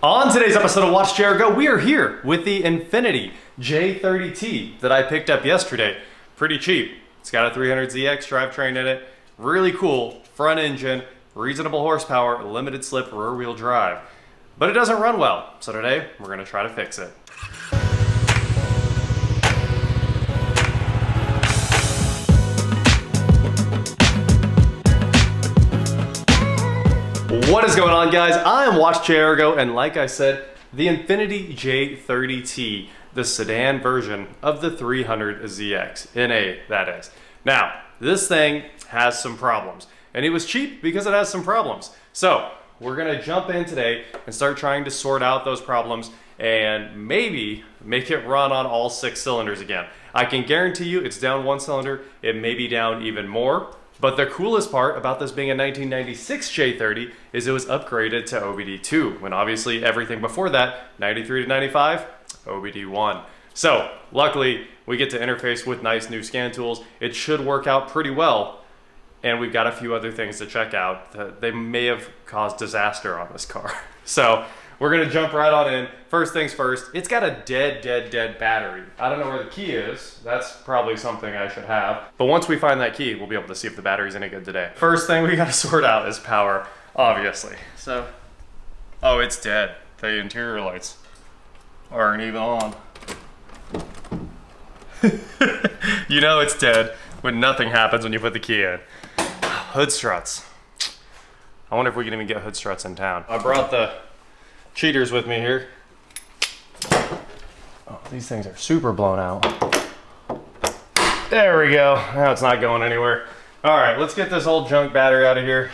On today's episode of Watch Jericho, we are here with the Infiniti J30t that I picked up yesterday. Pretty cheap. It's got a 300ZX drivetrain in it. Really cool front engine, reasonable horsepower, limited slip rear wheel drive. But it doesn't run well, so today we're going to try to fix it. What is going on, guys? I am Watch Jericho, and like I said, the Infiniti J30t, the sedan version of the 300ZX, NA that is. Now, this thing has some problems, and it was cheap because it has some problems. So, we're gonna jump in today and start trying to sort out those problems and maybe make it run on all 6 cylinders again. I can guarantee you it's down 1 cylinder, it may be down even more. But the coolest part about this being a 1996 J30 is it was upgraded to OBD2, when obviously everything before that, 93 to 95, OBD1. So luckily we get to interface with nice new scan tools. It should work out pretty well. And we've got a few other things to check out. They may have caused disaster on this car. So we're gonna jump right on in. First things first, it's got a dead battery. I don't know where the key is. That's probably something I should have. But once we find that key, we'll be able to see if the battery's any good today. First thing we gotta sort out is power, obviously. So, oh, it's dead. The interior lights aren't even on. You know it's dead when nothing happens when you put the key in. Hood struts. I wonder if we can even get hood struts in town. I brought the cheaters with me here. Oh, these things are super blown out. There we go. Now it's not going anywhere. All right, let's get this old junk battery out of here.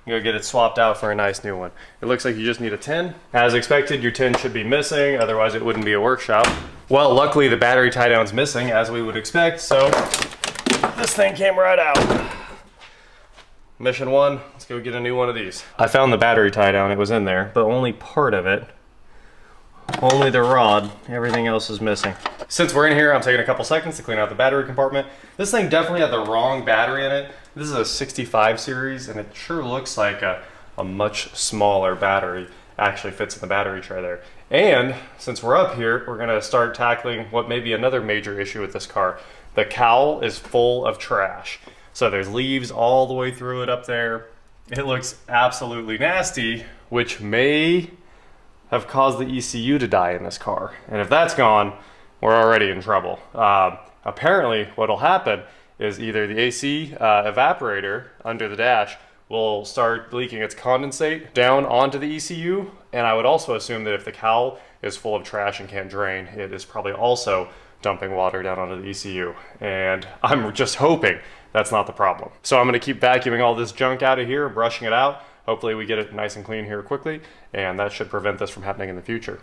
Go get it swapped out for a nice new one. It looks like you just need a 10. As expected, your 10 should be missing, otherwise it wouldn't be a workshop. Well, luckily the battery tie down's missing, as we would expect, so this thing came right out. Mission 1, let's go get a new one of these. I found the battery tie down, it was in there, but only part of it. Only the rod, everything else is missing. Since we're in here, I'm taking a couple seconds to clean out the battery compartment. This thing definitely had the wrong battery in it. This is a 65 series, and it sure looks like a much smaller battery actually fits in the battery tray there. And since we're up here, we're gonna start tackling what may be another major issue with this car. The cowl is full of trash. So there's leaves all the way through it up there. It looks absolutely nasty, which may have caused the ECU to die in this car. And if that's gone, we're already in trouble. Apparently what'll happen is either the AC evaporator under the dash will start leaking its condensate down onto the ECU. And I would also assume that if the cowl is full of trash and can't drain, it is probably also dumping water down onto the ECU. And I'm just hoping that's not the problem. So I'm gonna keep vacuuming all this junk out of here, brushing it out. Hopefully we get it nice and clean here quickly, and that should prevent this from happening in the future.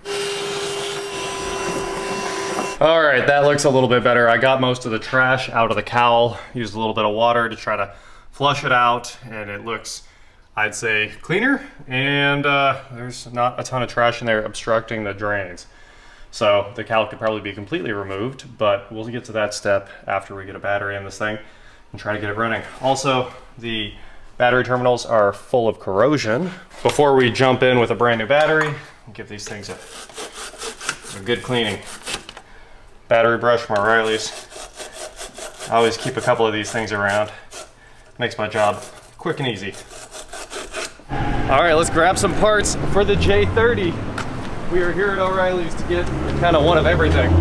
All right, that looks a little bit better. I got most of the trash out of the cowl, used a little bit of water to try to flush it out, and it looks, I'd say, cleaner, and there's not a ton of trash in there obstructing the drains. So the cowl could probably be completely removed, but we'll get to that step after we get a battery in this thing and try to get it running. Also, the battery terminals are full of corrosion. Before we jump in with a brand new battery, give these things a good cleaning. Battery brush from O'Reilly's. I always keep a couple of these things around. Makes my job quick and easy. All right, let's grab some parts for the J30. We are here at O'Reilly's to get kind of one of everything.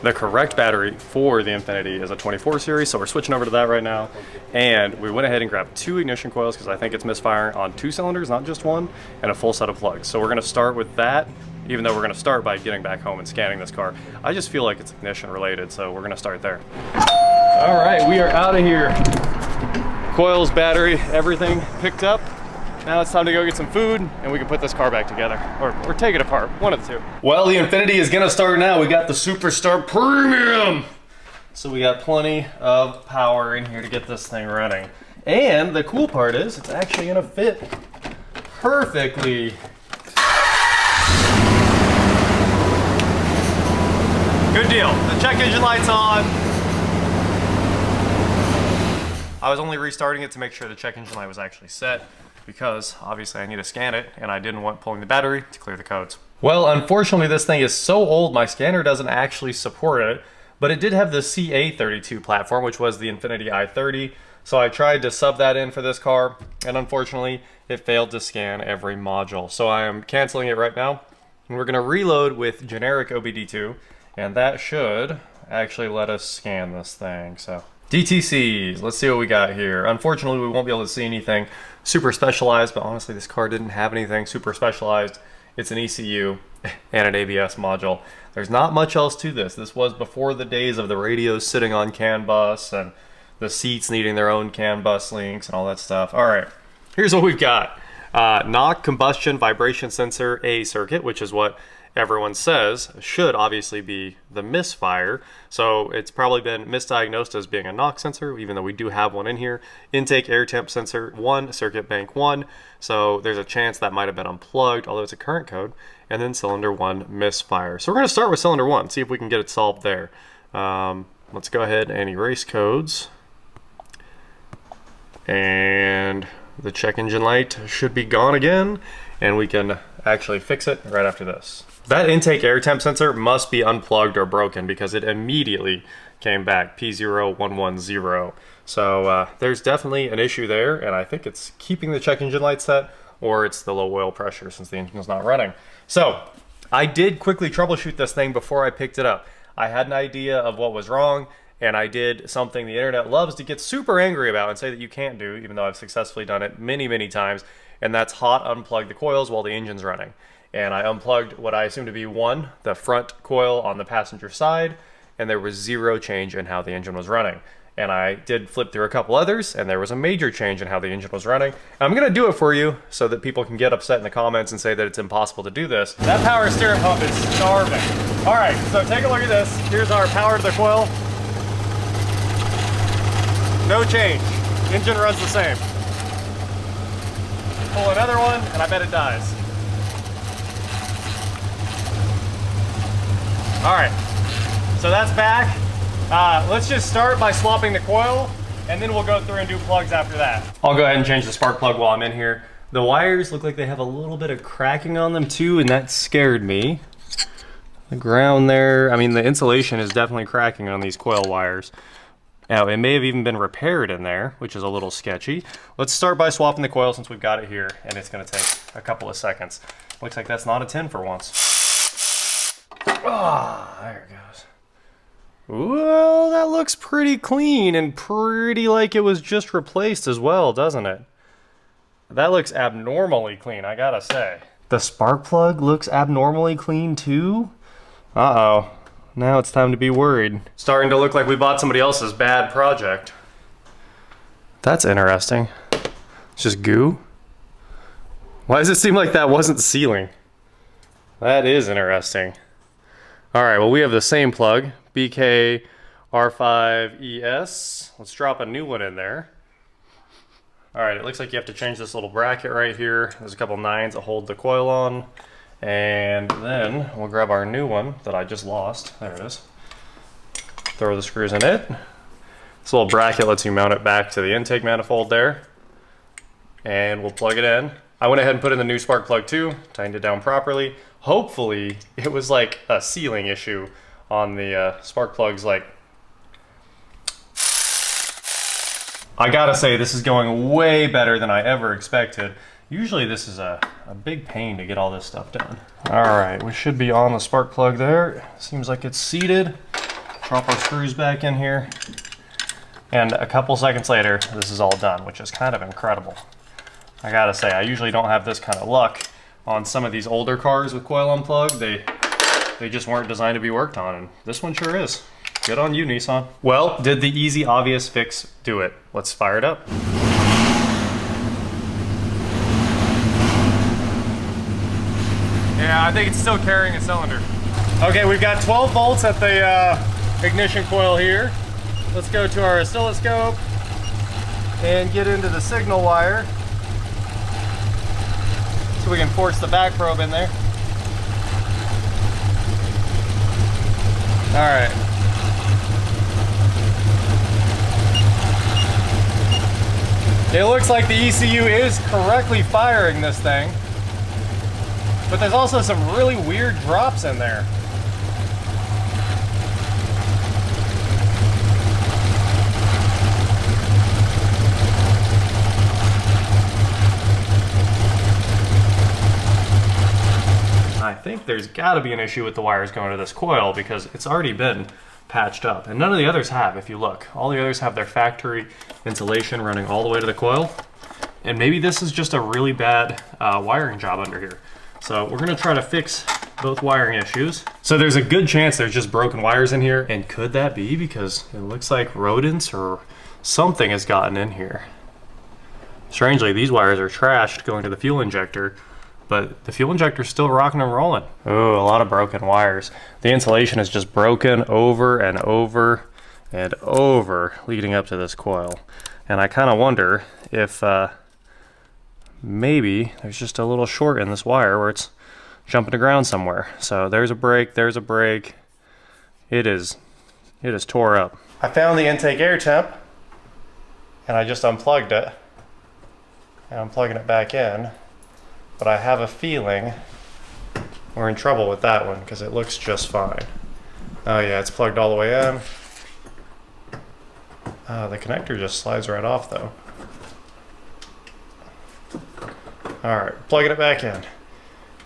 The correct battery for the Infiniti is a 24 series, so we're switching over to that right now. And we went ahead and grabbed 2 ignition coils because I think it's misfiring on 2 cylinders, not just 1, and a full set of plugs. So we're gonna start with that, even though we're gonna start by getting back home and scanning this car. I just feel like it's ignition related, so we're gonna start there. All right, we are out of here. Coils, battery, everything picked up. Now it's time to go get some food and we can put this car back together or take it apart, one of the two. Well, the Infiniti is gonna start now. We got the Superstar Premium. So we got plenty of power in here to get this thing running. And the cool part is it's actually gonna fit perfectly. Good deal. The check engine light's on. I was only restarting it to make sure the check engine light was actually set. because obviously I need to scan it and I didn't want pulling the battery to clear the codes. Well, unfortunately this thing is so old my scanner doesn't actually support it, but it did have the CA32 platform, which was the Infiniti i30. So I tried to sub that in for this car, and unfortunately it failed to scan every module. So I am canceling it right now, and we're gonna reload with generic OBD2, and that should actually let us scan this thing. So DTCs, let's see what we got here. Unfortunately, we won't be able to see anything super specialized, but honestly, this car didn't have anything super specialized. It's an ECU and an ABS module. There's not much else to this. This was before the days of the radios sitting on CAN bus and the seats needing their own CAN bus links and all that stuff. All right, here's what we've got. Knock combustion vibration sensor A circuit, which is what everyone says should obviously be the misfire. So it's probably been misdiagnosed as being a knock sensor, even though we do have one in here. Intake air temp sensor 1, circuit bank 1. So there's a chance that might have been unplugged, although it's a current code. And then cylinder 1 misfire. So we're gonna start with cylinder 1, see if we can get it solved there. Let's go ahead and erase codes. And the check engine light should be gone again, and we can actually fix it right after this. That intake air temp sensor must be unplugged or broken because it immediately came back P0110. So there's definitely an issue there, and I think it's keeping the check engine light set, or it's the low oil pressure since the engine is not running. So I did quickly troubleshoot this thing before I picked it up. I had an idea of what was wrong, and I did something the internet loves to get super angry about and say that you can't do, even though I've successfully done it many, many times, and that's hot unplug the coils while the engine's running. And I unplugged what I assume to be the front coil on the passenger side, and there was zero change in how the engine was running. And I did flip through a couple others, and there was a major change in how the engine was running. I'm gonna do it for you so that people can get upset in the comments and say that it's impossible to do this. That power steering pump is starving. All right, so take a look at this. Here's our power to the coil. No change. Engine runs the same. Pull another one, and I bet it dies. All right, so that's back. Let's just start by swapping the coil, and then we'll go through and do plugs after that. I'll go ahead and change the spark plug while I'm in here. The wires look like they have a little bit of cracking on them too, and that scared me. The ground there, I mean, the insulation is definitely cracking on these coil wires. Now, it may have even been repaired in there, which is a little sketchy. Let's start by swapping the coil since we've got it here, and it's gonna take a couple of seconds. Looks like that's not a 10 for once. Ah, there it goes. Well, that looks pretty clean and pretty like it was just replaced as well, doesn't it? That looks abnormally clean, I gotta say. The spark plug looks abnormally clean too? Uh-oh. Now it's time to be worried. Starting to look like we bought somebody else's bad project. That's interesting. It's just goo. Why does it seem like that wasn't sealing? That is interesting. All right, well, we have the same plug, BK R5ES. Let's drop a new one in there. All right, it looks like you have to change this little bracket right here. There's a couple 9s that hold the coil on. And then we'll grab our new one that I just lost. There it is. Throw the screws in it. This little bracket lets you mount it back to the intake manifold there. And we'll plug it in. I went ahead and put in the new spark plug too, tightened it down properly. Hopefully it was like a sealing issue on the spark plugs. Like, I gotta say, this is going way better than I ever expected. Usually this is a big pain to get all this stuff done. All right, we should be on the spark plug there. Seems like it's seated. Drop our screws back in here. And a couple seconds later, this is all done, which is kind of incredible. I gotta say, I usually don't have this kind of luck on some of these older cars with coil unplugged. They just weren't designed to be worked on, and this one sure is. Good on you, Nissan. Well, did the easy, obvious fix do it? Let's fire it up. Yeah, I think it's still carrying a cylinder. Okay, we've got 12 volts at the ignition coil here. Let's go to our oscilloscope and get into the signal wire so we can force the back probe in there. All right. It looks like the ECU is correctly firing this thing, but there's also some really weird drops in there. I think there's got to be an issue with the wires going to this coil because it's already been patched up, and none of the others have. If you look, all the others have their factory insulation running all the way to the coil, and maybe this is just a really bad wiring job under here. So we're gonna try to fix both wiring issues. So there's a good chance there's just broken wires in here, and could that be because it looks like rodents or something has gotten in here. Strangely, these wires are trashed going to the fuel injector, but the fuel injector is still rocking and rolling. Oh, a lot of broken wires. The insulation is just broken over and over and over leading up to this coil. And I kind of wonder if maybe there's just a little short in this wire where it's jumping to ground somewhere. So there's a break, there's a break. It is tore up. I found the intake air temp and I just unplugged it. And I'm plugging it back in. But I have a feeling we're in trouble with that one because it looks just fine. Oh yeah, it's plugged all the way in. The connector just slides right off though. All right, plugging it back in.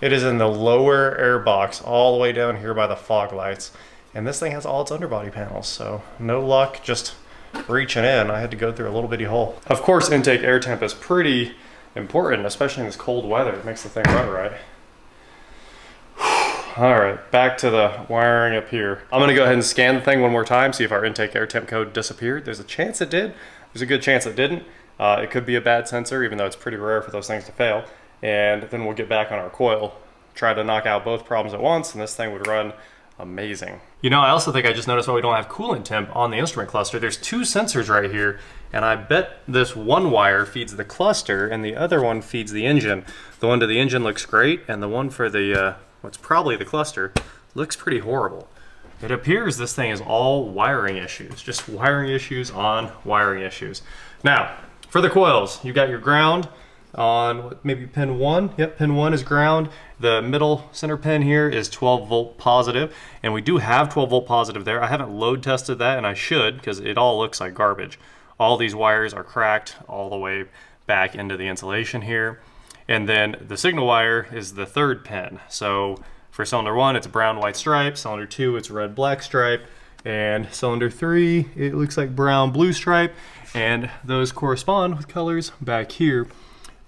It is in the lower air box all the way down here by the fog lights. And this thing has all its underbody panels, so no luck just reaching in. I had to go through a little bitty hole. Of course, intake air temp is pretty important, especially in this cold weather. It makes the thing run right. All right, back to the wiring up here. I'm gonna go ahead and scan the thing one more time, see if our intake air temp code disappeared. There's a chance it did. There's a good chance it didn't. It could be a bad sensor, even though it's pretty rare for those things to fail. And then we'll get back on our coil, try to knock out both problems at once, and this thing would run amazing. You know, I also think I just noticed why we don't have coolant temp on the instrument cluster. There's two sensors right here, and I bet this one wire feeds the cluster and the other one feeds the engine. The one to the engine looks great, and the one for the what's probably the cluster looks pretty horrible. It appears this thing is all wiring issues, just wiring issues on wiring issues. Now, for the coils, you've got your ground on maybe pin 1. Yep, pin 1 is ground. The middle center pin here is 12 volt positive, and we do have 12 volt positive there. I haven't load tested that, and I should, because it all looks like garbage. All these wires are cracked all the way back into the insulation here. And then the signal wire is the third pin. So for cylinder 1, it's a brown white stripe. Cylinder 2, it's red black stripe. And cylinder 3, it looks like brown blue stripe. And those correspond with colors back here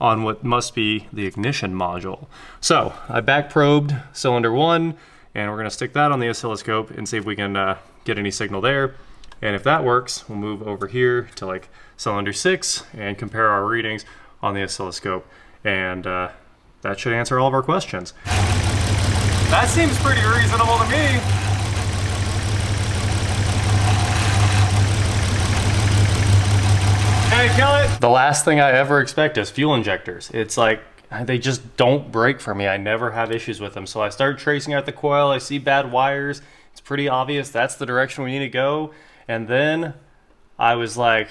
on what must be the ignition module. So I back probed cylinder 1, and we're gonna stick that on the oscilloscope and see if we can get any signal there. And if that works, we'll move over here to like cylinder 6 and compare our readings on the oscilloscope. And that should answer all of our questions. That seems pretty reasonable to me. Hey, kill it. The last thing I ever expect is fuel injectors. It's like, they just don't break for me. I never have issues with them. So I start tracing out the coil. I see bad wires. It's pretty obvious that's the direction we need to go. And then I was like,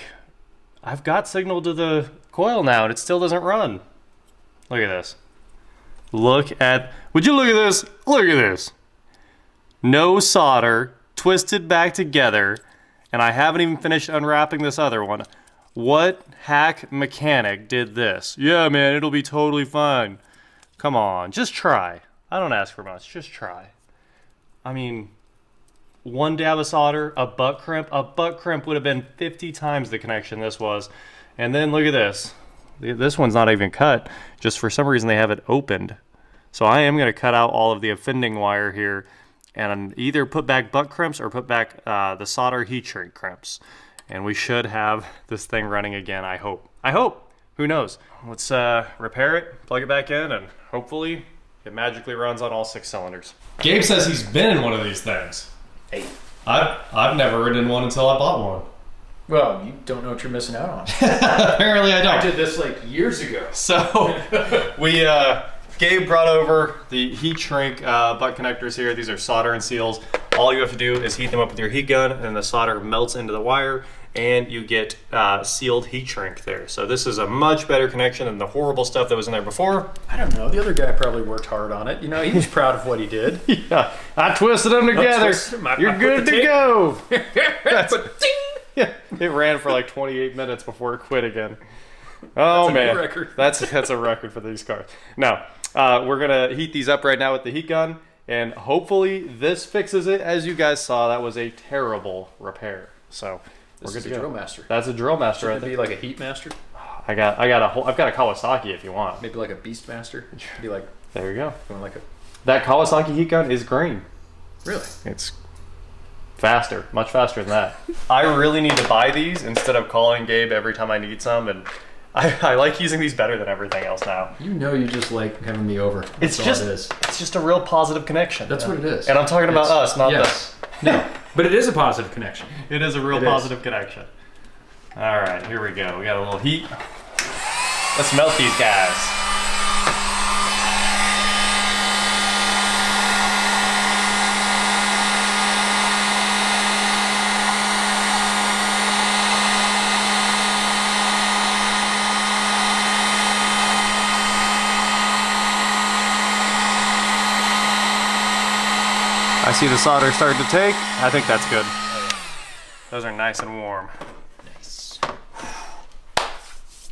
I've got signal to the coil now and it still doesn't run. Look at this. Would you look at this? Look at this. No solder, twisted back together, and I haven't even finished unwrapping this other one. What hack mechanic did this? Yeah, man, it'll be totally fine. Come on, just try. I don't ask for much, just try. I mean, one dab of solder, a butt crimp. A butt crimp would have been 50 times the connection this was. And then look at this. This one's not even cut. Just for some reason they have it opened. So I am gonna cut out all of the offending wire here and either put back butt crimps or put back the solder heat shrink crimps. And we should have this thing running again, I hope. I hope, who knows? Let's repair it, plug it back in, and hopefully it magically runs on all 6 cylinders. Gabe says he's been in one of these things. Hey. I've never ridden one until I bought one. Well, you don't know what you're missing out on. Apparently I don't. I did this like years ago. So we, Gabe brought over the heat shrink butt connectors here. These are solder and seals. All you have to do is heat them up with your heat gun and the solder melts into the wire and you get sealed heat shrink there. So this is a much better connection than the horrible stuff that was in there before. I don't know. The other guy probably worked hard on it. You know, he was proud of what he did. Yeah, I twisted them together. You're good to go. Yeah, it ran for like 28 minutes before it quit again. Oh That's a man, new record. that's a record for these cars. Now we're gonna heat these up right now with the heat gun, and hopefully this fixes it. As you guys saw, that was a terrible repair. So we're good to go. Drill master. That's a drill master. Should it be like a heat master? I've got a Kawasaki if you want. Maybe like a beast master. Be like There you go. going like a. That Kawasaki heat gun is green. Really? It's faster, much faster than that. I really need to buy these instead of calling Gabe every time I need some, and I like using these better than everything else now. You know, you just like having me over. It's just a real positive connection. That's what it is. And I'm talking about us, not this. No, but it is a positive connection. It is a real positive connection. All right, here we go. We got a little heat. Let's melt these guys. I see the solder starting to take. I think that's good. Those are nice and warm. Nice.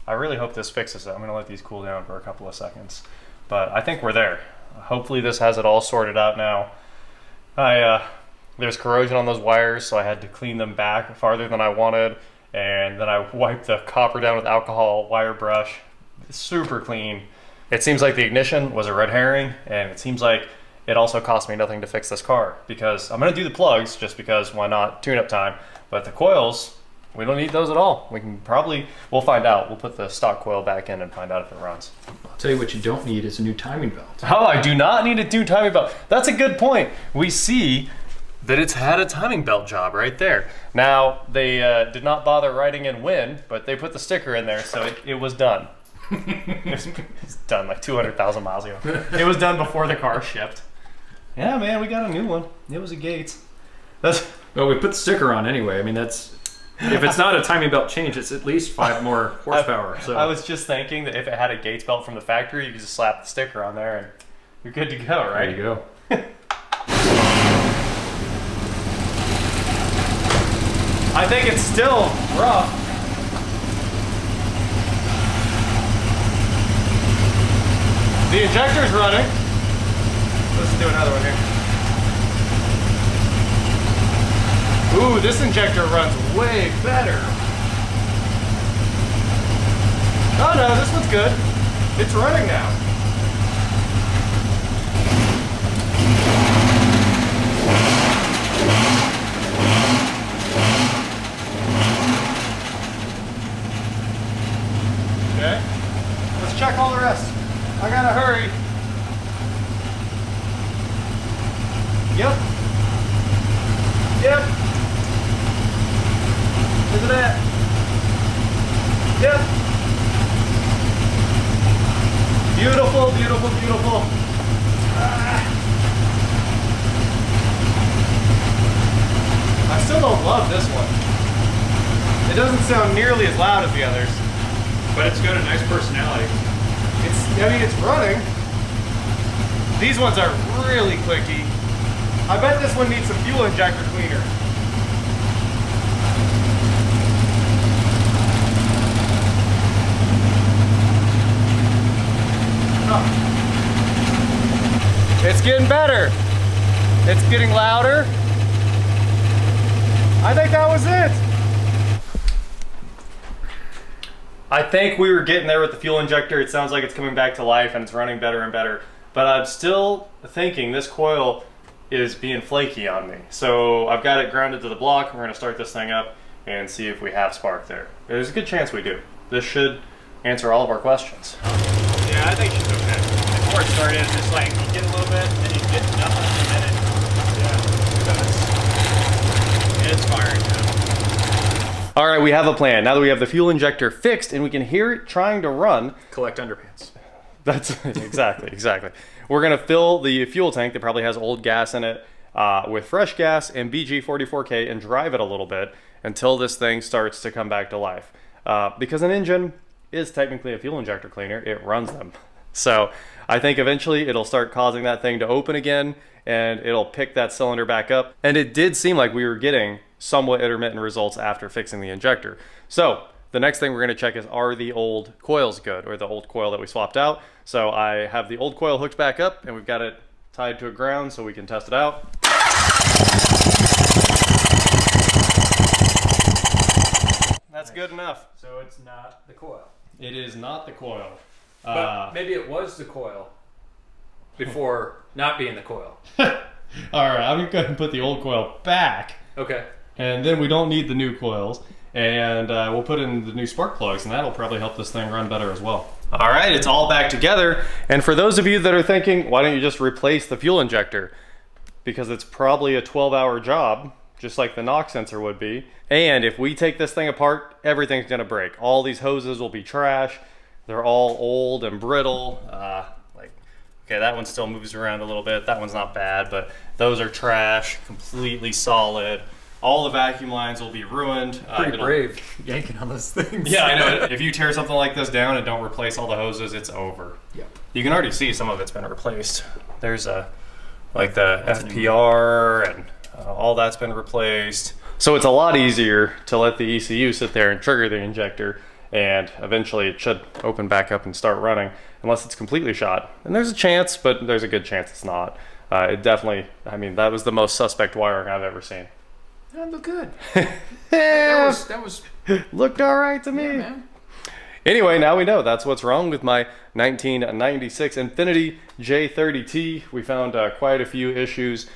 I really hope this fixes it. I'm gonna let these cool down for a couple of seconds. But I think we're there. Hopefully this has it all sorted out now. There's corrosion on those wires, so I had to clean them back farther than I wanted. And then I wiped the copper down with alcohol wire brush. It's super clean. It seems like the ignition was a red herring, and it seems like it also cost me nothing to fix this car, because I'm gonna do the plugs just because why not, tune-up time. But the coils, we don't need those at all. We'll find out. We'll put the stock coil back in and find out if it runs. I'll tell you what you don't need is a new timing belt. Oh, I do not need a new timing belt. That's a good point. We see that it's had a timing belt job right there. Now, they did not bother writing in when, but they put the sticker in there, so it was done. It's done like 200,000 miles ago. It was done before the car shipped. Yeah, man, we got a new one. It was a Gates. Well, we put the sticker on anyway. I mean, that's if it's not a timing belt change, it's at least 5 more horsepower. So I was just thinking that if it had a Gates belt from the factory, you could just slap the sticker on there and you're good to go, right? There you go. I think it's still rough. The injector's running. Let's do another one here. Ooh, this injector runs way better. Oh no, this one's good. It's running now. Okay, let's check all the rest. I gotta hurry. Yep. Yep. Look at that. Yep. Beautiful, beautiful, beautiful. I still don't love this one. It doesn't sound nearly as loud as the others. But it's got a nice personality. It's running. These ones are really clicky. I bet this one needs some fuel injector cleaner. Oh. It's getting better. It's getting louder. I think that was it. I think we were getting there with the fuel injector. It sounds like it's coming back to life and it's running better and better. But I'm still thinking this coil is being flaky on me. So I've got it grounded to the block. We're gonna start this thing up and see if we have spark there. There's a good chance we do. This should answer all of our questions. Yeah, I think she's okay. Before it started, it's just like you get a little bit, then you get nothing in a minute. Yeah, so it's firing now. All right, we have a plan. Now that we have the fuel injector fixed and we can hear it trying to run. Collect underpants. That's exactly. We're gonna fill the fuel tank that probably has old gas in it with fresh gas and BG44K and drive it a little bit. until this thing starts to come back to life. Because an engine is technically a fuel injector cleaner, it runs them. So I think eventually it'll start causing that thing to open again, and it'll pick that cylinder back up. And it did seem like we were getting somewhat intermittent results after fixing the injector. So the next thing we're going to check is, are the old coils good, or the old coil that we swapped out? So I have the old coil hooked back up, and we've got it tied to a ground so we can test it out. That's good enough. So it's not the coil. It is not the coil. But maybe it was the coil before not being the coil. All right, I'm going to go ahead and put the old coil back. Okay. And then we don't need the new coils. And we'll put in the new spark plugs, and that'll probably help this thing run better as well. All right, it's all back together. And for those of you that are thinking, why don't you just replace the fuel injector? Because it's probably a 12-hour job, just like the knock sensor would be. And if we take this thing apart, everything's gonna break. All these hoses will be trash. They're all old and brittle. Okay, that one still moves around a little bit. That one's not bad, but those are trash, completely solid. All the vacuum lines will be ruined. Pretty brave yanking on those things. Yeah, I know. If you tear something like this down and don't replace all the hoses, it's over. Yep. You can already see some of it's been replaced. There's like the FPR and all that's been replaced. So it's a lot easier to let the ECU sit there and trigger the injector, and eventually it should open back up and start running, unless it's completely shot. And there's a chance, but there's a good chance it's not. It definitely, I mean, that was the most suspect wiring I've ever seen. That looked good. Yeah, that was looked all right to me. yeah, man. Anyway, now we know that's what's wrong with my 1996 Infiniti J30t. We found quite a few issues.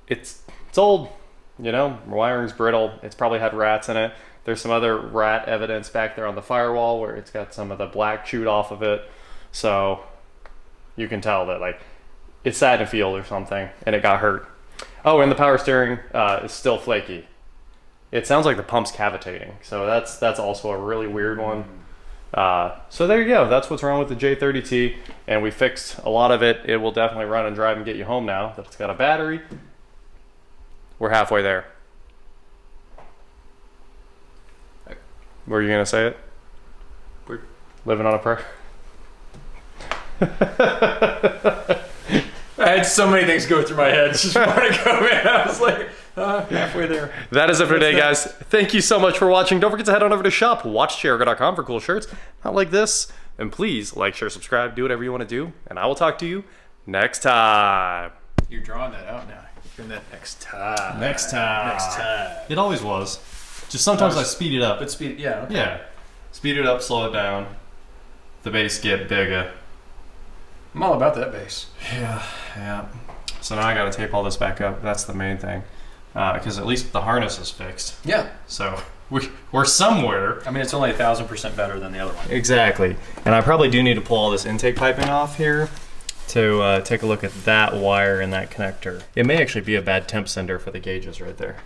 It's old, you know, wiring's brittle. It's probably had rats in it. There's some other rat evidence back there on the firewall where it's got some of the black chewed off of it. So you can tell that like it sat in a field or something and it got hurt. Oh, and the power steering is still flaky. It sounds like the pump's cavitating. So that's also a really weird one. So there you go. That's what's wrong with the J30T. And we fixed a lot of it. It will definitely run and drive and get you home now that it's got a battery. We're halfway there. Were you going to say it? We're living on a prayer. I had so many things go through my head just a moment ago, man. I was like, halfway there. That is it for today, guys. Thank you so much for watching. Don't forget to head on over to shop.watchchairgo.com for cool shirts, not like this. And please like, share, subscribe, do whatever you want to do. And I will talk to you next time. You're drawing that out now. You're doing that next time. Next time. Next time. It always was. Just sometimes I speed it up. But speed, yeah. Okay. Yeah. Speed it up, slow it down. The bass get bigger. I'm all about that bass. Yeah. So now I got to tape all this back up. That's the main thing. Because at least the harness is fixed. Yeah. So we're somewhere. I mean, it's only 1,000% better than the other one. Exactly. And I probably do need to pull all this intake piping off here to take a look at that wire and that connector. It may actually be a bad temp sender for the gauges right there.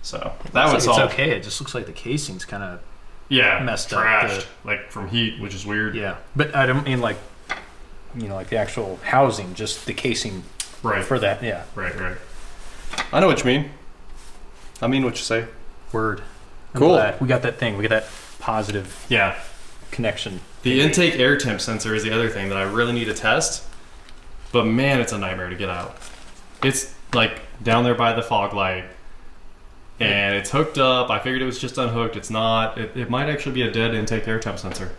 So that was all. It's okay. It just looks like the casing's kind of messed trashed, up. Like from heat, which is weird. Yeah. But I don't mean like, you know, like the actual housing, just the casing for that. Yeah. Right. I know what you mean. I mean what you say. Word. Cool. We got that thing. We got that positive connection. The intake air temp sensor is the other thing that I really need to test. But man, it's a nightmare to get out. It's like down there by the fog light. And it's hooked up. I figured it was just unhooked. It's not. It might actually be a dead intake air temp sensor.